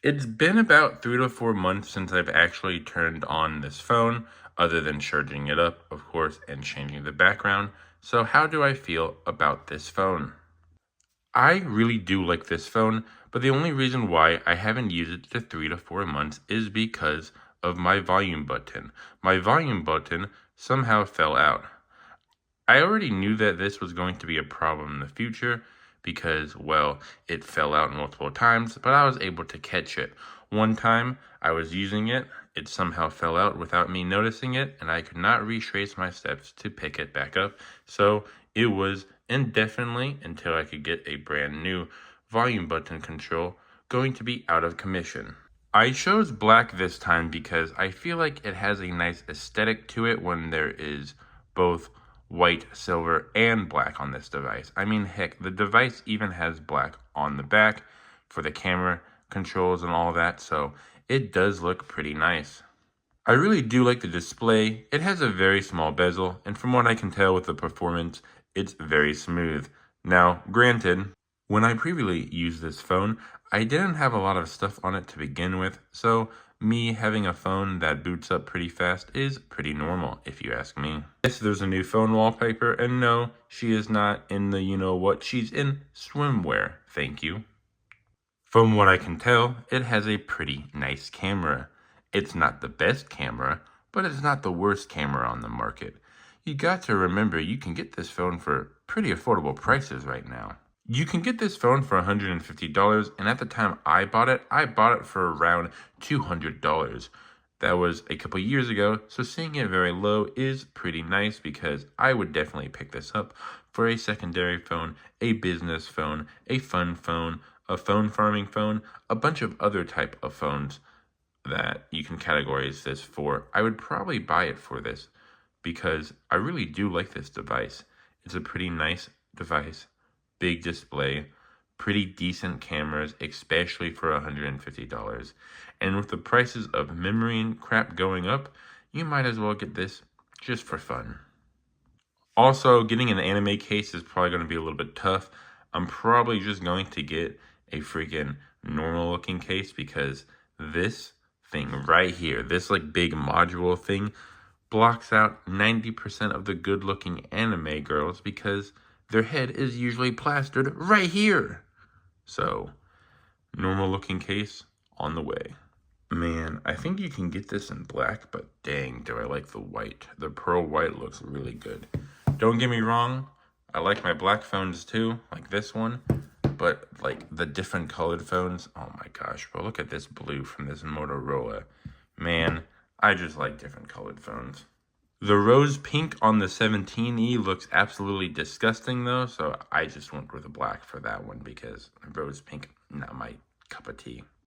It's been about 3 to 4 months since I've actually turned on this phone, other than charging it up, of course, and changing the background. So how do I feel about this phone? I really do like this phone, but the only reason why I haven't used it to 3 to 4 months is because of my volume button. My volume button somehow fell out. I already knew that this was going to be a problem in the future because, well, it fell out multiple times, but I was able to catch it. One time I was using it, it somehow fell out without me noticing it, and I could not retrace my steps to pick it back up. So it was indefinitely, until I could get a brand new volume button control, going to be out of commission. I chose black this time because I feel like it has a nice aesthetic to it when there is both white, silver, and black on this device. I mean, heck, the device even has black on the back for the camera controls and all that, so it does look pretty nice. I really do like the display. It has a very small bezel, and from what I can tell with the performance, it's very smooth. Now, granted, when I previously used this phone, I didn't have a lot of stuff on it to begin with, so me having a phone that boots up pretty fast is pretty normal, if you ask me. Yes, there's a new phone wallpaper, and no, she is not in the you-know-what, she's in swimwear, thank you. From what I can tell, it has a pretty nice camera. It's not the best camera, but it's not the worst camera on the market. You got to remember you can get this phone for pretty affordable prices right now. You can get this phone for $150, and at the time I bought it for around $200. That was a couple years ago, so seeing it very low is pretty nice because I would definitely pick this up for a secondary phone, a business phone, a fun phone, a phone farming phone, a bunch of other type of phones that you can categorize this for. I would probably buy it for this because I really do like this device. It's a pretty nice device, big display, pretty decent cameras, especially for $150. And with the prices of memory and crap going up, you might as well get this just for fun. Also, getting an anime case is probably going to be a little bit tough. I'm probably just going to get a freaking normal looking case because this thing right here, this like big module thing, blocks out 90% of the good looking anime girls because their head is usually plastered right here. So, normal looking case on the way. Man, I think you can get this in black, but dang, do I like the white. The pearl white looks really good. Don't get me wrong, I like my black phones too, like this one, but like the different colored phones, oh my gosh, bro, look at this blue from this Motorola. Man, I just like different colored phones. The rose pink on the 17E looks absolutely disgusting though, so I just went with the black for that one because rose pink, not my cup of tea.